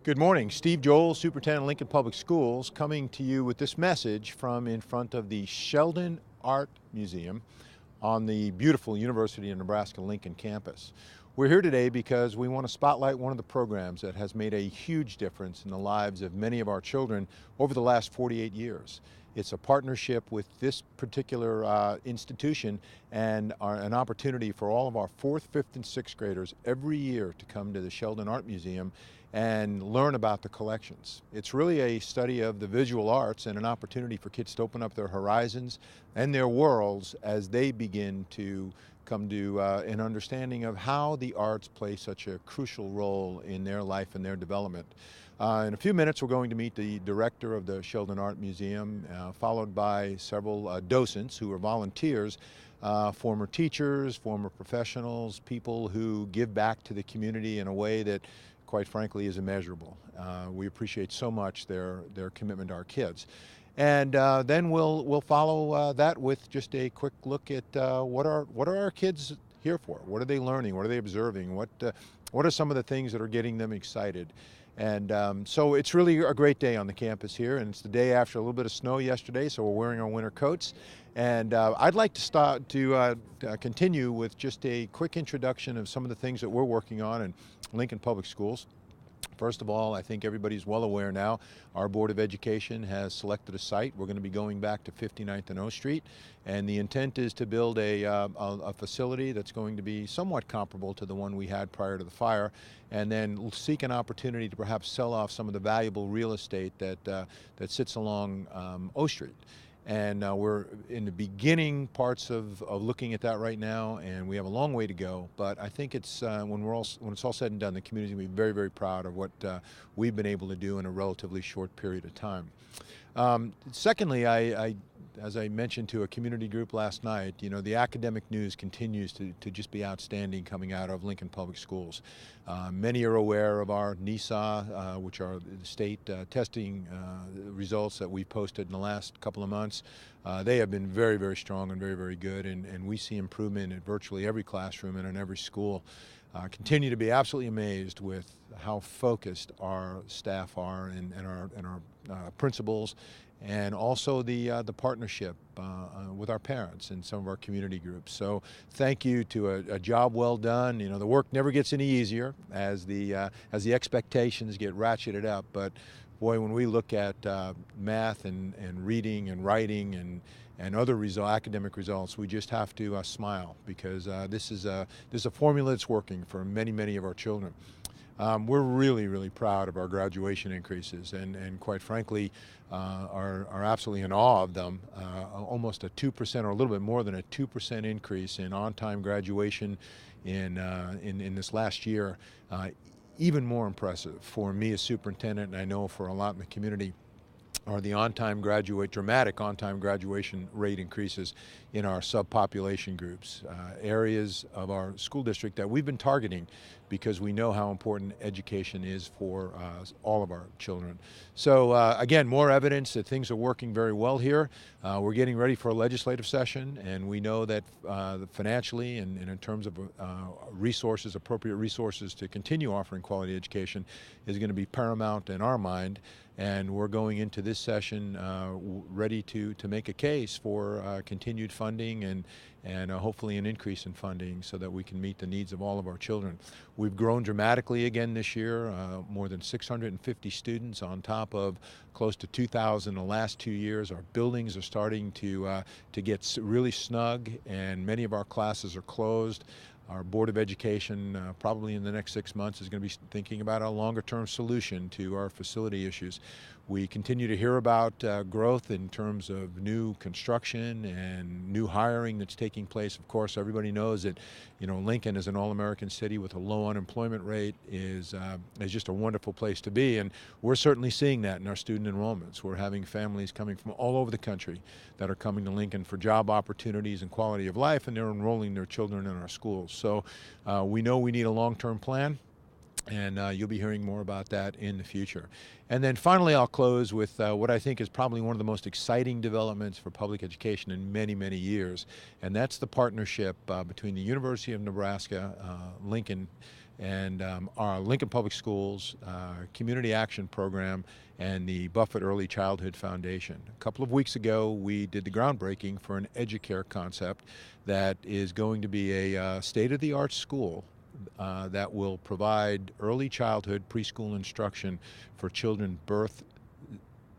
Good morning. Steve Joel, Superintendent of Lincoln Public Schools, coming to you with this message from in front of the Sheldon Art Museum on the beautiful University of Nebraska Lincoln campus. We're here today because we want to spotlight one of the programs that has made a huge difference in the lives of many of our children over the last 48 years. It's a partnership with this particular institution and an opportunity for all of our 4th, 5th, and 6th graders every year to come to the Sheldon Art Museum and learn about the collections. It's really a study of the visual arts and an opportunity for kids to open up their horizons and their worlds as they begin to come to an understanding of how the arts play such a crucial role in their life and their development. In a few minutes, we're going to meet the director of the Sheldon Art Museum, followed by several docents who are volunteers, former teachers, former professionals, people who give back to the community in a way that, quite frankly, is immeasurable. We appreciate so much their commitment to our kids. And then we'll follow that with just a quick look at what are our kids here for? What are they learning? What are they observing? What are some of the things that are getting them excited? And so it's really a great day on the campus here, and it's the day after a little bit of snow yesterday, so we're wearing our winter coats. And I'd like to continue with just a quick introduction of some of the things that we're working on in Lincoln Public Schools. First of all, I think everybody's well aware now, our Board of Education has selected a site. We're going to be going back to 59th and O Street, and the intent is to build a facility that's going to be somewhat comparable to the one we had prior to the fire, and then seek an opportunity to perhaps sell off some of the valuable real estate that sits along O Street. And we're in the beginning parts of looking at that right now, and we have a long way to go. But I think it's when it's all said and done, the community will be very, very proud of what we've been able to do in a relatively short period of time. Secondly, as I mentioned to a community group last night, you know, the academic news continues to just be outstanding coming out of Lincoln Public Schools. Many are aware of our NESA, which are the state testing results that we posted in the last couple of months. They have been very, very strong and very, very good, and we see improvement in virtually every classroom and in every school. Continue to be absolutely amazed with how focused our staff are and our principals, and also the partnership with our parents and some of our community groups. So thank you to a job well done. You know, the work never gets any easier as the expectations get ratcheted up, but boy, when we look at math and reading and writing and other academic results, we just have to smile, because this is a formula that's working for many, many of our children. We're really, really proud of our graduation increases, and quite frankly, are absolutely in awe of them. Almost a 2% or a little bit more than a 2% increase in on-time graduation in this last year. Even more impressive for me as superintendent, and I know for a lot in the community, are the dramatic on-time graduation rate increases in our subpopulation groups, areas of our school district that we've been targeting because we know how important education is for all of our children. So again, more evidence that things are working very well here. We're getting ready for a legislative session, and we know that financially and in terms of appropriate resources to continue offering quality education is going to be paramount in our mind. And we're going into this session ready to make a case for continued funding and hopefully an increase in funding so that we can meet the needs of all of our children. We've grown dramatically again this year, more than 650 students on top of close to 2,000 the last 2 years. Our buildings are starting to get really snug, and many of our classes are closed. Our Board of Education probably in the next 6 months is going to be thinking about a longer-term solution to our facility issues. We continue to hear about growth in terms of new construction and new hiring that's taking place. Of course, everybody knows that, you know, Lincoln is an all-American city with a low unemployment rate is just a wonderful place to be, and we're certainly seeing that in our student enrollments. We're having families coming from all over the country that are coming to Lincoln for job opportunities and quality of life, and they're enrolling their children in our schools. So we know we need a long-term plan, and you'll be hearing more about that in the future. And then finally, I'll close with what I think is probably one of the most exciting developments for public education in many, many years, and that's the partnership between the University of Nebraska Lincoln and our Lincoln Public Schools Community Action Program and the Buffett Early Childhood Foundation. A couple of weeks ago, we did the groundbreaking for an EduCare concept that is going to be a state-of-the-art school that will provide early childhood preschool instruction for children birth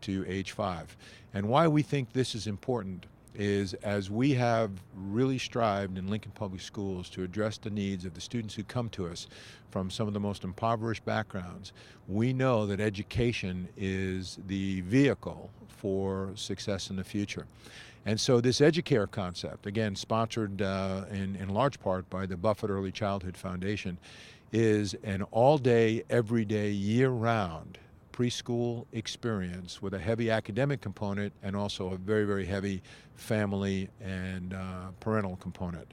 to age 5. And why we think this is important is, as we have really strived in Lincoln Public Schools to address the needs of the students who come to us from some of the most impoverished backgrounds, we know that education is the vehicle for success in the future. And so this EduCare concept, again sponsored in large part by the Buffett Early Childhood Foundation, is an all-day, everyday, year-round preschool experience with a heavy academic component and also a very, very heavy family and parental component.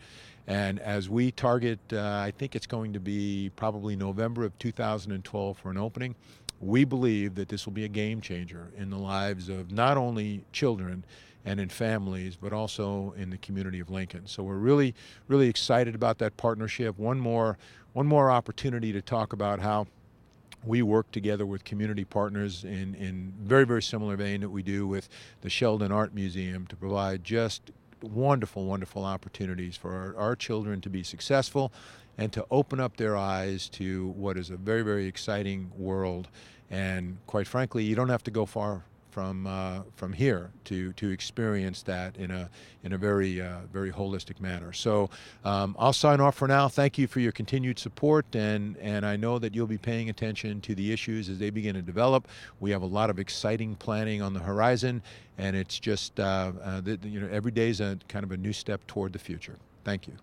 And as we target, I think it's going to be probably November of 2012 for an opening, we believe that this will be a game changer in the lives of not only children and in families, but also in the community of Lincoln. So we're really, really excited about that partnership. One more opportunity to talk about how we work together with community partners in very, very similar vein that we do with the Sheldon Art Museum to provide just wonderful, wonderful opportunities for our children to be successful and to open up their eyes to what is a very, very exciting world. And quite frankly, you don't have to go far from here to experience that in a very very holistic manner. So I'll sign off for now. Thank you for your continued support, and I know that you'll be paying attention to the issues as they begin to develop. We have a lot of exciting planning on the horizon, and it's just every day is a kind of a new step toward the future. Thank you.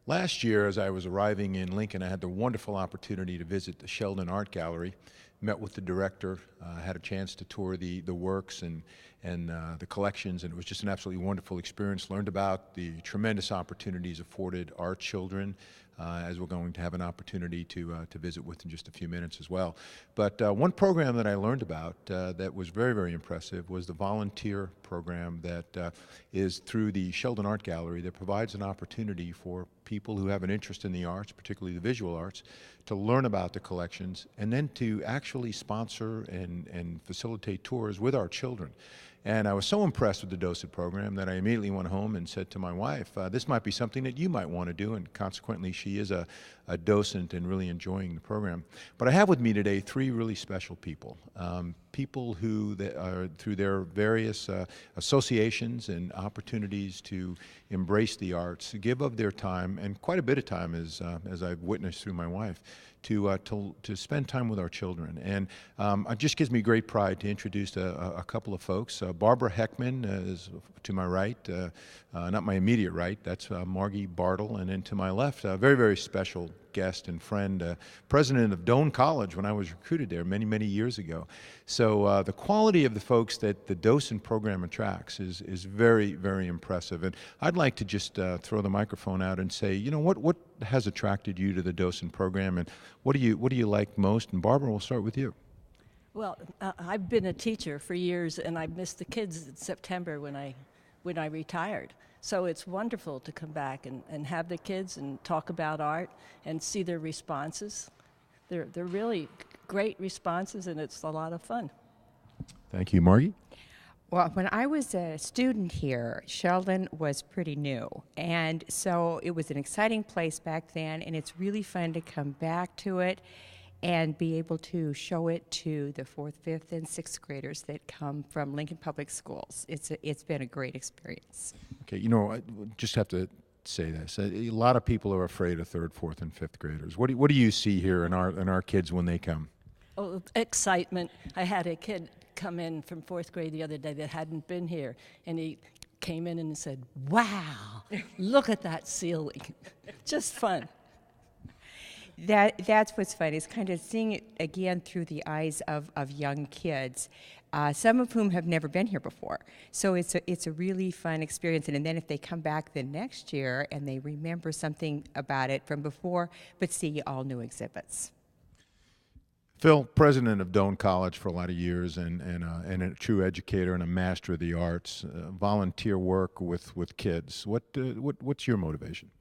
Last year, as I was arriving in Lincoln, I had the wonderful opportunity to visit the Sheldon Art Gallery, met with the director, had a chance to tour the works and the collections, and it was just an absolutely wonderful experience. Learned about the tremendous opportunities afforded our children, as we're going to have an opportunity to visit with in just a few minutes as well. But one program that I learned about that was very, very impressive was the volunteer program that is through the Sheldon Art Gallery that provides an opportunity for people who have an interest in the arts, particularly the visual arts, to learn about the collections and then to actually sponsor and facilitate tours with our children. And I was so impressed with the docent program that I immediately went home and said to my wife, this might be something that you might want to do, and consequently she is a docent and really enjoying the program. But I have with me today three really special people, people who are through their various associations and opportunities to embrace the arts, give of their time, and quite a bit of time as I've witnessed through my wife, to spend time with our children. And it just gives me great pride to introduce a couple of folks. Barbara Heckman is to my right, not my immediate right, that's Margie Bartle, and then to my left, a very, very special guest and friend, president of Doane College when I was recruited there many, many years ago. So the quality of the folks that the docent program attracts is very, very impressive. And I'd like to just throw the microphone out and say, you know, what has attracted you to the docent program, and what do you like most? And Barbara, we'll start with you. Well, I've been a teacher for years, and I missed the kids in September when I retired. So it's wonderful to come back and have the kids and talk about art and see their responses. They're really great responses, and it's a lot of fun. Thank you, Margie. Well, when I was a student here, Sheldon was pretty new, and so it was an exciting place back then, and it's really fun to come back to it and be able to show it to the 4th, 5th, and 6th graders that come from Lincoln Public Schools. It's been a great experience. Okay, you know, I just have to say this. A lot of people are afraid of 3rd, 4th, and 5th graders. What do you see here in our kids when they come? Oh, excitement. I had a kid come in from 4th grade the other day that hadn't been here, and he came in and said, "Wow, look at that ceiling." Just fun. That's what's fun, is kind of seeing it again through the eyes of young kids, some of whom have never been here before. So it's a really fun experience, and then if they come back the next year and they remember something about it from before, but see all new exhibits. Phil, president of Doane College for a lot of years, and a true educator and a master of the arts. Volunteer work with kids. What's your motivation?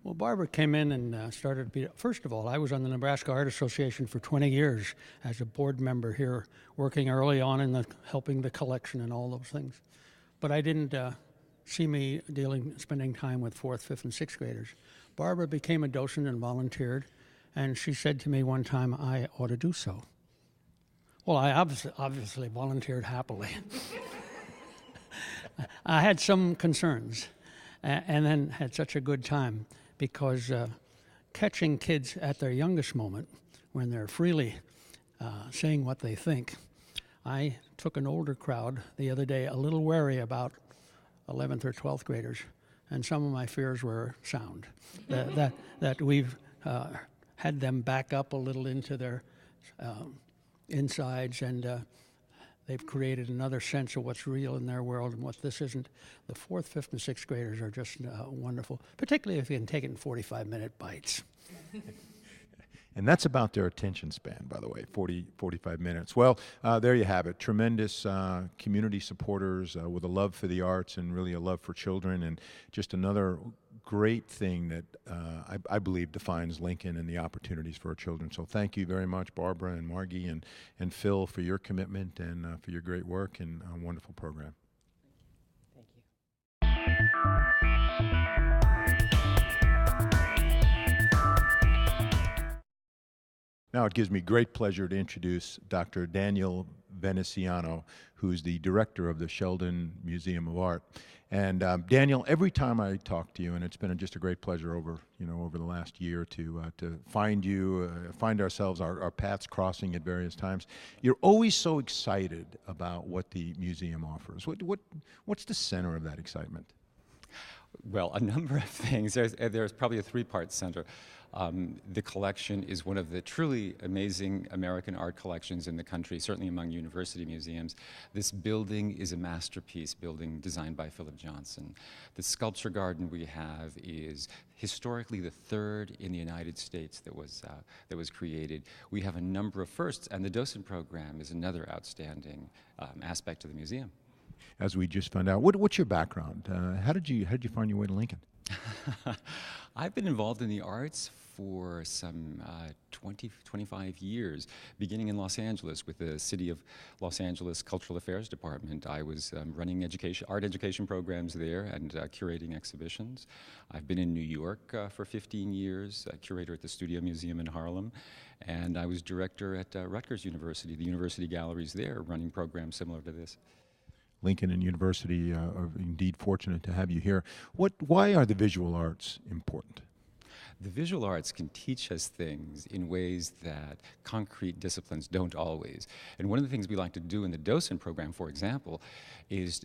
Well, Barbara came in and started to be, first of all, I was on the Nebraska Art Association for 20 years as a board member here, working early on in helping the collection and all those things. But I didn't see me spending time with fourth, fifth, and sixth graders. Barbara became a docent and volunteered, and she said to me one time I ought to do so. Well, I obviously volunteered happily. I had some concerns, and then had such a good time, because catching kids at their youngest moment, when they're freely saying what they think. I took an older crowd the other day, a little wary about 11th or 12th graders, and some of my fears were sound. that we've had them back up a little into their insides, and they've created another sense of what's real in their world and what this isn't. The fourth, fifth, and sixth graders are just wonderful, particularly if you can take it in 45-minute bites. And that's about their attention span, by the way, 45 minutes. Well, there you have it. Tremendous community supporters with a love for the arts and really a love for children, and just another great thing that I believe defines Lincoln and the opportunities for our children. So thank you very much, Barbara and Margie and Phil, for your commitment and for your great work and a wonderful program. Thank you. Now it gives me great pleasure to introduce Dr. Daniel Veneziano, who's the director of the Sheldon Museum of Art. And Daniel, every time I talk to you, and it's been just a great pleasure over the last year to find you, find ourselves, our paths crossing at various times. You're always so excited about what the museum offers. What's the center of that excitement? Well, a number of things. There's probably a three-part center. The collection is one of the truly amazing American art collections in the country, certainly among university museums. This building is a masterpiece building designed by Philip Johnson. The sculpture garden we have is historically the third in the United States that was created. We have a number of firsts, and the docent program is another outstanding aspect of the museum. As we just found out, what's your background? How did you find your way to Lincoln? I've been involved in the arts for some 25 years, beginning in Los Angeles with the City of Los Angeles Cultural Affairs Department. I was running art education programs there and curating exhibitions. I've been in New York for 15 years, curator at the Studio Museum in Harlem, and I was director at Rutgers University, the university galleries there, running programs similar to this. Lincoln and University are indeed fortunate to have you here. Why are the visual arts important? The visual arts can teach us things in ways that concrete disciplines don't always. And one of the things we like to do in the docent program, for example, is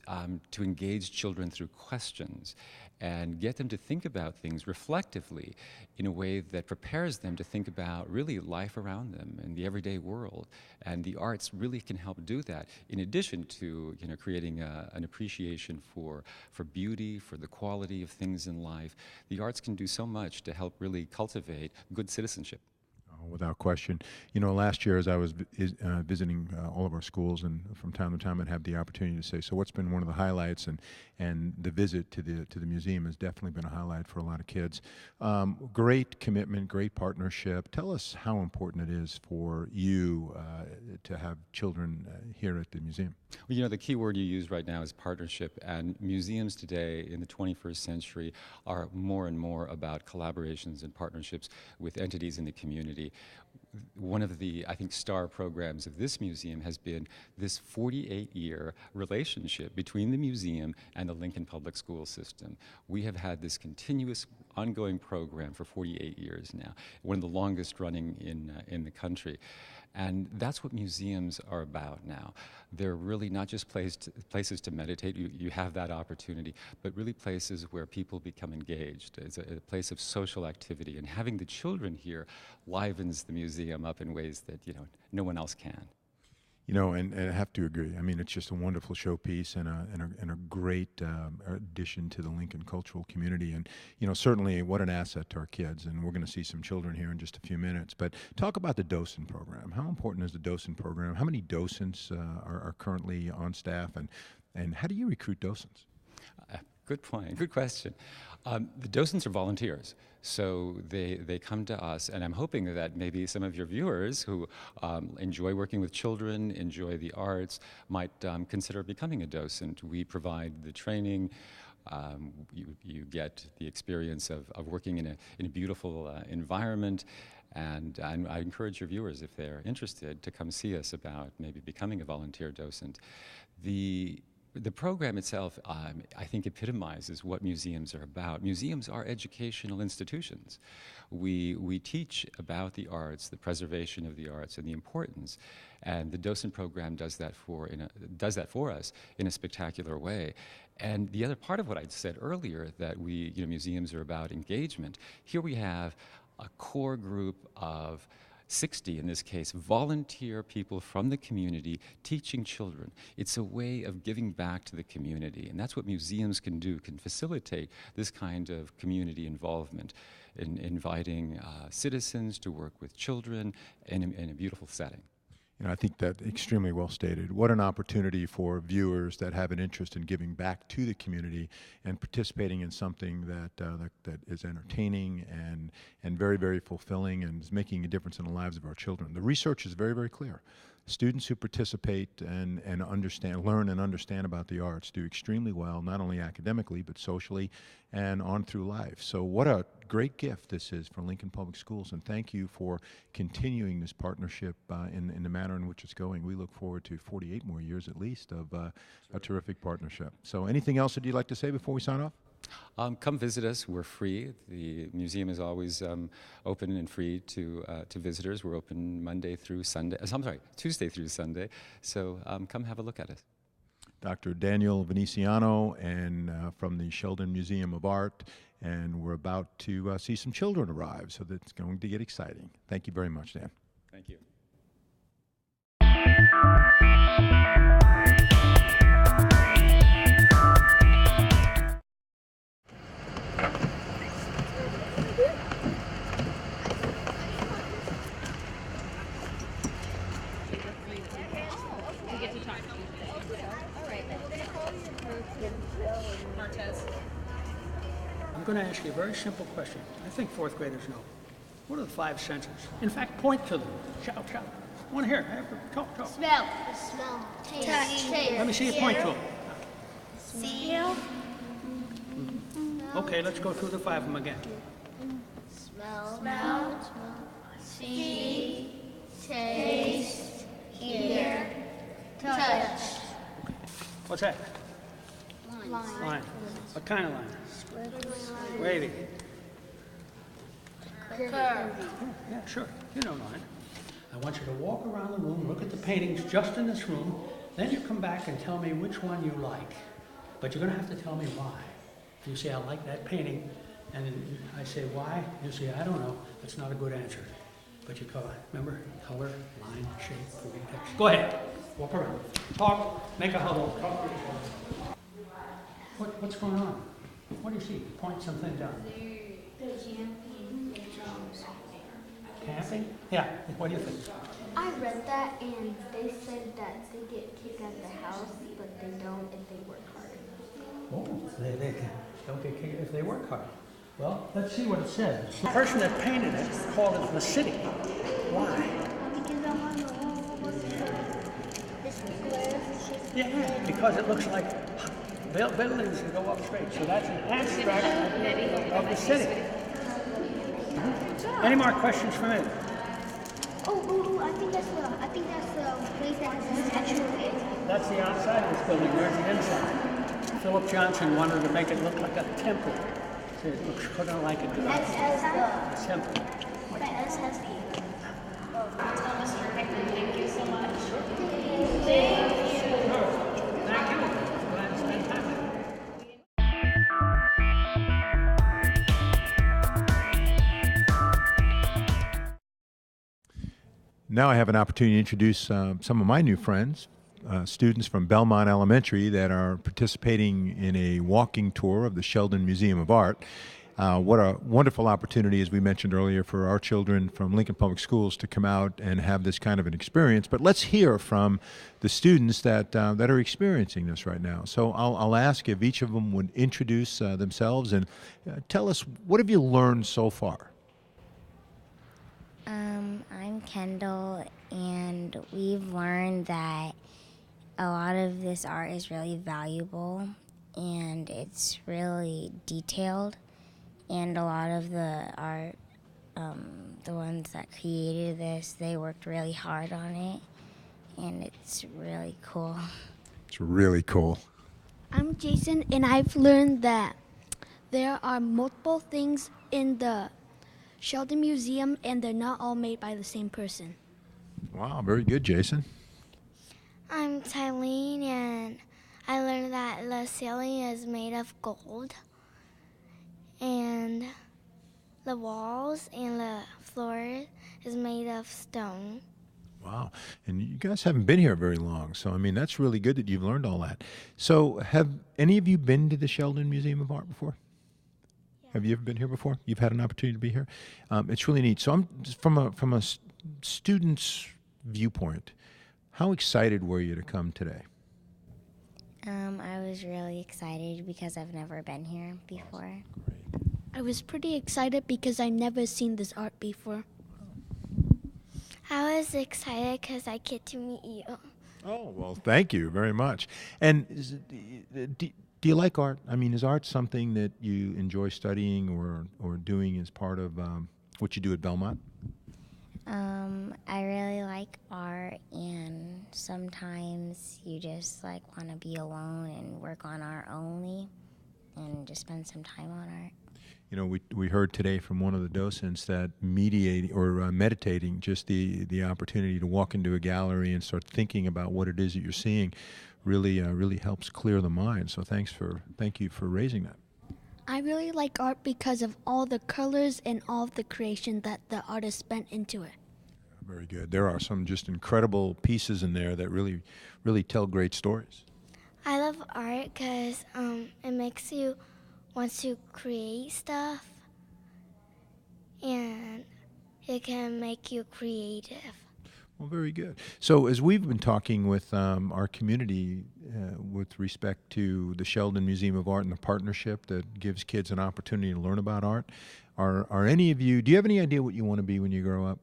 to engage children through questions and get them to think about things reflectively in a way that prepares them to think about really life around them and the everyday world. And the arts really can help do that, in addition to creating an appreciation for beauty, for the quality of things in life. The arts can do so much to help really cultivate good citizenship. Without question. Last year as I was visiting all of our schools, and from time to time I'd have the opportunity to say, so what's been one of the highlights, and the visit to the museum has definitely been a highlight for a lot of kids. Great commitment, great partnership. Tell us how important it is for you to have children here at the museum. Well, the key word you use right now is partnership, and museums today in the 21st century are more and more about collaborations and partnerships with entities in the community. One of the, I think, star programs of this museum has been this 48-year relationship between the museum and the Lincoln Public School system. We have had this continuous, ongoing program for 48 years now, one of the longest running in the country. And that's what museums are about now. They're really not just places to meditate, you have that opportunity, but really places where people become engaged. It's a place of social activity, and having the children here livens the museum up in ways that no one else can. You know, and I have to agree. I mean, it's just a wonderful showpiece and a great addition to the Lincoln cultural community. And, you know, certainly what an asset to our kids. And we're going to see some children here in just a few minutes. But talk about the docent program. How important is the docent program? How many docents are currently on staff? And how do you recruit docents? Good point. Good question. The docents are volunteers, so they come to us, and I'm hoping that maybe some of your viewers who enjoy working with children, enjoy the arts, might consider becoming a docent. We provide the training. You get the experience of working in a beautiful environment. And I encourage your viewers, if they're interested, to come see us about maybe becoming a volunteer docent. The program itself, I think, epitomizes what museums are about. Museums are educational institutions. We teach about the arts, the preservation of the arts, and the importance. And the docent program does that for us in a spectacular way. And the other part of what I said earlier, that museums are about engagement. Here we have a core group of 60, in this case, volunteer people from the community teaching children. It's a way of giving back to the community, and that's what museums can do, can facilitate this kind of community involvement in inviting citizens to work with children in a beautiful setting. You know, I think that extremely well stated. What an opportunity for viewers that have an interest in giving back to the community and participating in something that is entertaining and very, very fulfilling and is making a difference in the lives of our children. The research is very, very clear. Students who participate and learn and understand about the arts do extremely well, not only academically, but socially and on through life. So what a great gift this is for Lincoln Public Schools, and thank you for continuing this partnership in the manner in which it's going. We look forward to 48 more years at least of a terrific partnership. So anything else that you'd like to say before we sign off? Come visit us. We're free. The museum is always open and free to visitors. We're open Monday through Sunday. Tuesday through Sunday. So come have a look at us. Dr. Daniel Veneciano and from the Sheldon Museum of Art, and we're about to see some children arrive, so that's going to get exciting. Thank you very much, Dan. Thank you. I'm going to ask you a very simple question. I think fourth graders know. What are the 5 senses? In fact, point to them. Shout, shout. I want to hear it. Talk. Smell. Taste. Let me see you point to them. Smell. Okay, let's go through the 5 of them again. Smell. See. Taste. Hear. Touch. What's that? Line. What kind of line? Wavy. Curvy. Yeah, sure. You know line. I want you to walk around the room, look at the paintings just in this room, then you come back and tell me which one you like. But you're going to have to tell me why. You say, I like that painting, and then I say, why? You say, I don't know. That's not a good answer. But you remember, color, line, shape, moving text. Go ahead. Walk around. Talk. Make a huddle. Talk to each other. What's going on? What do you see? Point something down. Camping? Yeah. What do you think? I read that and they said that they get kicked out of the house, but they don't if they work hard. Oh, they don't get kicked if they work hard. Well, let's see what it says. The person that painted it called it the city. Why? Because I'm on the wall. This square. Yeah, because it looks like buildings that go up straight. So that's an abstract of the city. Any more questions for me? Oh, I think that's the place that has the statue of it. That's the outside of this building. Where's the inside? Philip Johnson wanted to make it look like a temple. So it looks kind of like a temple. But S has the. Thomas, thank you so much. Thank you. Glad to spend time with you. Now I have an opportunity to introduce some of my new friends, students from Belmont Elementary that are participating in a walking tour of the Sheldon Museum of Art. What a wonderful opportunity, as we mentioned earlier, for our children from Lincoln Public Schools to come out and have this kind of an experience. But let's hear from the students that are experiencing this right now. So I'll ask if each of them would introduce themselves and tell us, what have you learned so far? I'm Kendall, and we've learned that a lot of this art is really valuable, and it's really detailed. And a lot of the art, the ones that created this, they worked really hard on it, and it's really cool. It's really cool. I'm Jason, and I've learned that there are multiple things in the Sheldon Museum, and they're not all made by the same person. Wow, very good, Jason. I'm Tylene, and I learned that the ceiling is made of gold, and the walls and the floor is made of stone. Wow. And you guys haven't been here very long, so I mean, that's really good that you've learned all that. So have any of you been to the Sheldon Museum of Art before? Yeah. Have you ever been here before? You've had an opportunity to be here? It's really neat. So I'm just from a student's viewpoint, how excited were you to come today? I was really excited because I've never been here before. Great. I was pretty excited because I've never seen this art before. I was excited because I get to meet you. Oh, well, thank you very much. And do you like art? I mean, is art something that you enjoy studying or doing as part of what you do at Belmont? I really like art, and sometimes you just like want to be alone and work on art only and just spend some time on art. You know, we heard today from one of the docents that meditating, just the opportunity to walk into a gallery and start thinking about what it is that you're seeing really helps clear the mind. So thank you for raising that. I really like art because of all the colors and all of the creation that the artist spent into it. Very good. There are some just incredible pieces in there that really tell great stories. I love art because it makes you want to create stuff, and it can make you creative. Well, very good. So as we've been talking with our community with respect to the Sheldon Museum of Art and the partnership that gives kids an opportunity to learn about art, are any of you, do you have any idea what you want to be when you grow up?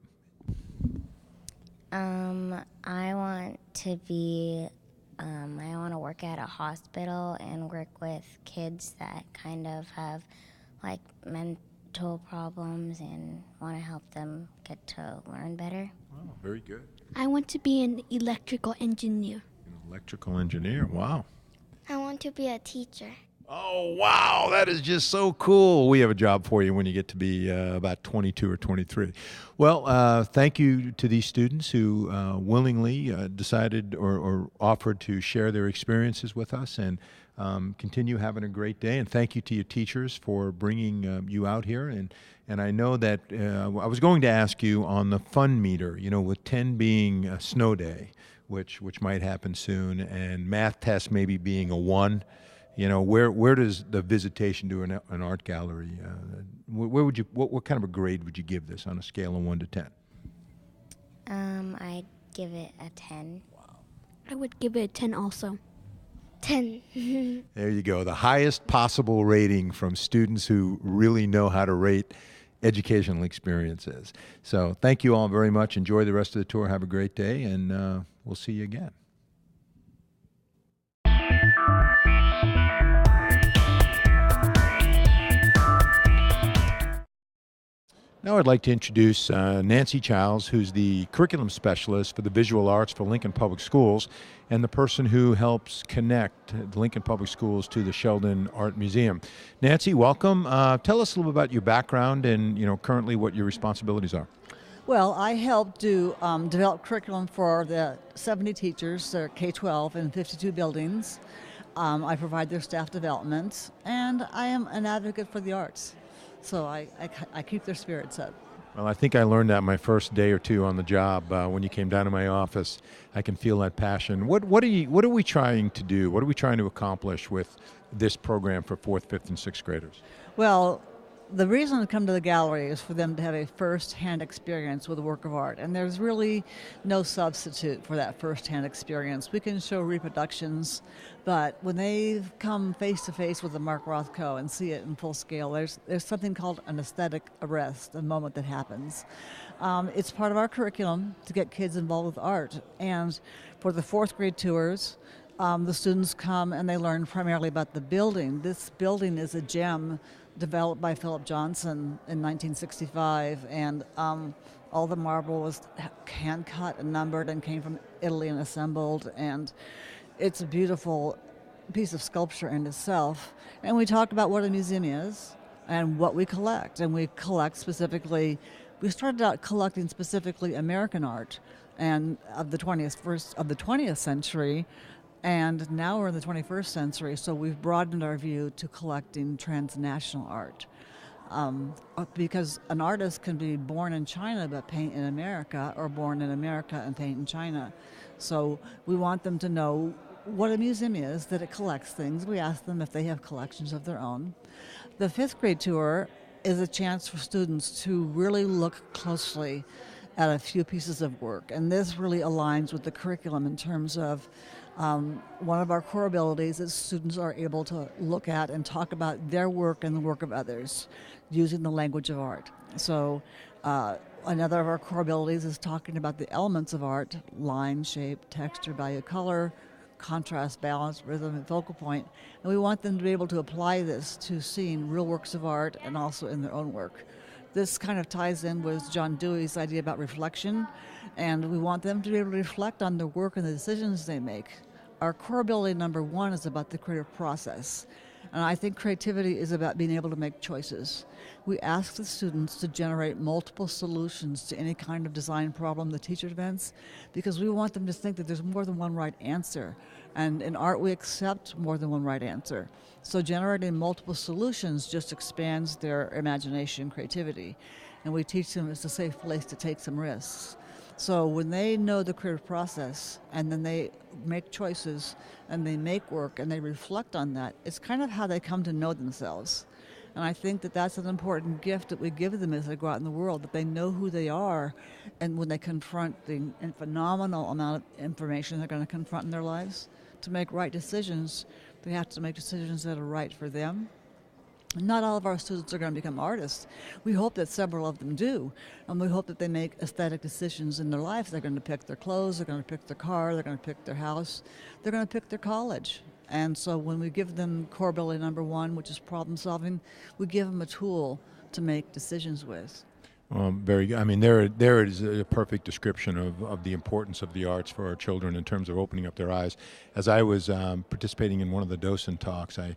I want to be, I want to work at a hospital and work with kids that kind of have like mental problems and want to help them get to learn better. Oh, very good. I want to be an electrical engineer. An electrical engineer, wow. I want to be a teacher. Oh, wow, that is just so cool. We have a job for you when you get to be about 22 or 23. Well, thank you to these students who willingly decided or offered to share their experiences with us, and continue having a great day. And thank you to your teachers for bringing you out here. And I know that I was going to ask you on the fun meter, you know, with 10 being a snow day, which might happen soon, and math test maybe being a 1. You know, where does the visitation to an art gallery, where would you, what kind of a grade would you give this on a scale of 1 to 10? I'd give it a 10. Wow. I would give it a 10 also. 10. There you go, the highest possible rating from students who really know how to rate educational experiences. So thank you all very much. Enjoy the rest of the tour. Have a great day, and we'll see you again. Now I'd like to introduce Nancy Childs, who's the curriculum specialist for the visual arts for Lincoln Public Schools, and the person who helps connect the Lincoln Public Schools to the Sheldon Art Museum. Nancy, welcome. Tell us a little bit about your background and, you know, currently what your responsibilities are. Well, I help develop curriculum for the 70 teachers, K-12 in 52 buildings. I provide their staff development, and I am an advocate for the arts. So I keep their spirits up. Well, I think I learned that my first day or two on the job when you came down to my office. I can feel that passion. What are we trying to do? What are we trying to accomplish with this program for 4th, 5th, and 6th graders? Well, the reason to come to the gallery is for them to have a first-hand experience with a work of art, and there's really no substitute for that first-hand experience. We can show reproductions, but when they come face-to-face with the Mark Rothko and see it in full scale, there's something called an aesthetic arrest, a moment that happens. It's part of our curriculum to get kids involved with art, and for the 4th grade tours, the students come and they learn primarily about the building. This building is a gem developed by Philip Johnson in 1965, and all the marble was hand cut and numbered and came from Italy and assembled, and it's a beautiful piece of sculpture in itself. And we talk about what a museum is and what we collect, and we collect specifically. We started out collecting specifically American art, and of the 20th century. And now we're in the 21st century, so we've broadened our view to collecting transnational art. Because an artist can be born in China but paint in America, or born in America and paint in China. So we want them to know what a museum is, that it collects things. We ask them if they have collections of their own. The 5th grade tour is a chance for students to really look closely at a few pieces of work. And this really aligns with the curriculum in terms of one of our core abilities is students are able to look at and talk about their work and the work of others using the language of art. So another of our core abilities is talking about the elements of art: line, shape, texture, value, color, contrast, balance, rhythm, and focal point. And we want them to be able to apply this to seeing real works of art and also in their own work. This kind of ties in with John Dewey's idea about reflection, and we want them to be able to reflect on their work and the decisions they make. Our core ability number one is about the creative process, and I think creativity is about being able to make choices. We ask the students to generate multiple solutions to any kind of design problem the teacher invents, because we want them to think that there's more than one right answer, and in art we accept more than one right answer. So generating multiple solutions just expands their imagination and creativity, and we teach them it's a safe place to take some risks. So when they know the creative process and then they make choices and they make work and they reflect on that, it's kind of how they come to know themselves. And I think that that's an important gift that we give them as they go out in the world, that they know who they are, and when they confront the phenomenal amount of information they're going to confront in their lives, to make right decisions, they have to make decisions that are right for them. Not all of our students are going to become artists. We hope that several of them do, and we hope that they make aesthetic decisions in their life. They're going to pick their clothes, they're going to pick their car, they're going to pick their house, they're going to pick their college. And so when we give them core ability number one, which is problem solving, we give them a tool to make decisions with. Very good. I mean, there is a perfect description of the importance of the arts for our children in terms of opening up their eyes. As I was participating in one of the docent talks, I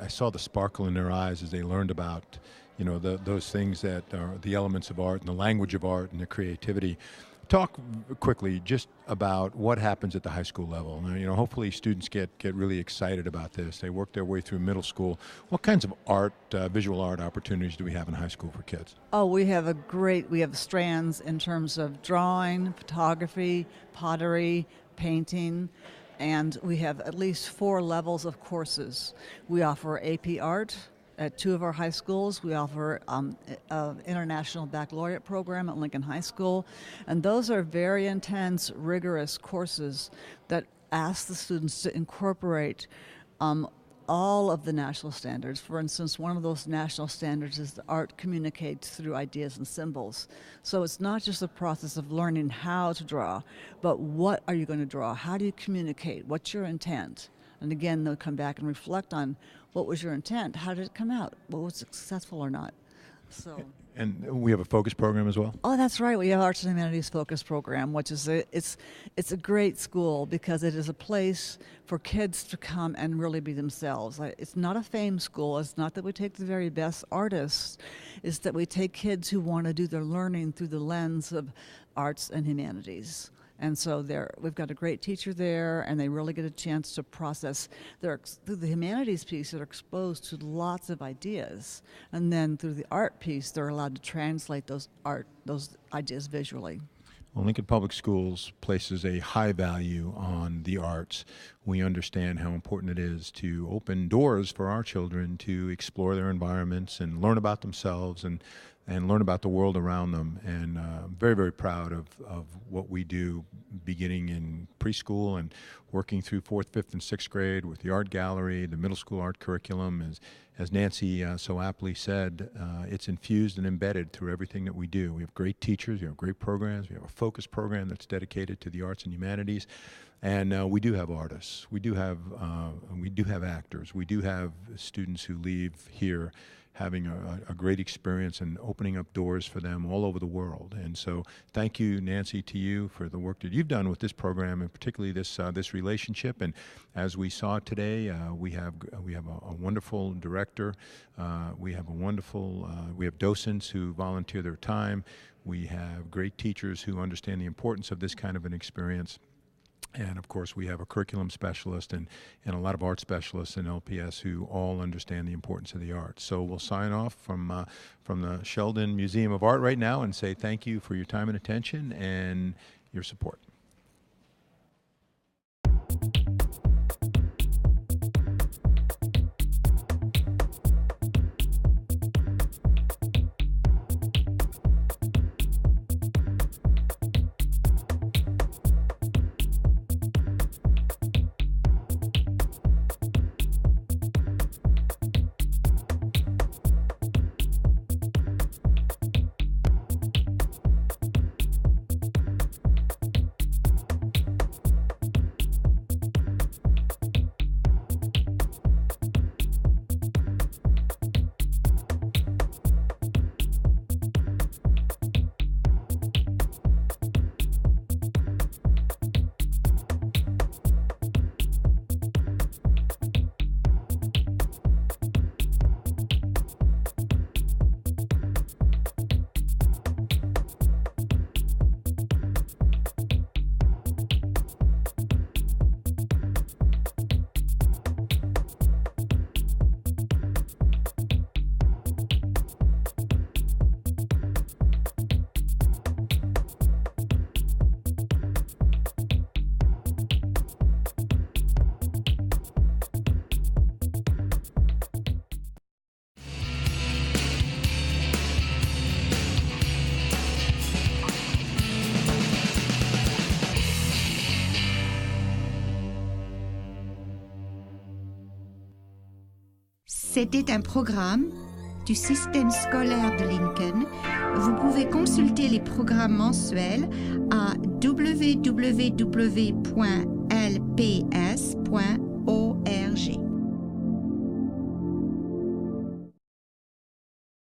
saw the sparkle in their eyes as they learned about, those things that are the elements of art and the language of art and the creativity. Talk quickly just about what happens at the high school level. Now, hopefully students get really excited about this. They work their way through middle school. What kinds of art, visual art opportunities do we have in high school for kids? Oh, we have strands in terms of drawing, photography, pottery, painting, and we have at least 4 levels of courses. We offer AP Art at 2 of our high schools. We offer an international baccalaureate program at Lincoln High School, and those are very intense, rigorous courses that ask the students to incorporate all of the national standards. For instance, one of those national standards is that art communicates through ideas and symbols. So it's not just the process of learning how to draw, but what are you going to draw? How do you communicate? What's your intent? And again, they'll come back and reflect on what was your intent? How did it come out? What was successful or not? So. And we have a focus program as well? Oh, that's right. We have Arts and Humanities Focus Program, which is it's a great school because it is a place for kids to come and really be themselves. It's not a fame school. It's not that we take the very best artists. It's that we take kids who want to do their learning through the lens of arts and humanities. And so we've got a great teacher there, and they really get a chance to process. Through the humanities piece, they're exposed to lots of ideas. And then through the art piece, they're allowed to translate those ideas visually. Well, Lincoln Public Schools places a high value on the arts. We understand how important it is to open doors for our children to explore their environments and learn about themselves and learn about the world around them. And I'm very, very proud of what we do beginning in preschool and working through 4th, 5th, and 6th grade with the art gallery, the middle school art curriculum. As Nancy so aptly said, it's infused and embedded through everything that we do. We have great teachers, we have great programs, we have a focus program that's dedicated to the arts and humanities. And we do have artists, we do have actors, we do have students who leave here having a great experience and opening up doors for them all over the world. And so thank you, Nancy, to you for the work that you've done with this program, and particularly this relationship. And as we saw today, we have a wonderful director. We have docents who volunteer their time. We have great teachers who understand the importance of this kind of an experience. And of course, we have a curriculum specialist and a lot of art specialists in LPS who all understand the importance of the arts. So we'll sign off from the Sheldon Museum of Art right now and say thank you for your time and attention and your support. C'était un programme du système scolaire de Lincoln. Vous pouvez consulter les programmes mensuels à www.lps.org.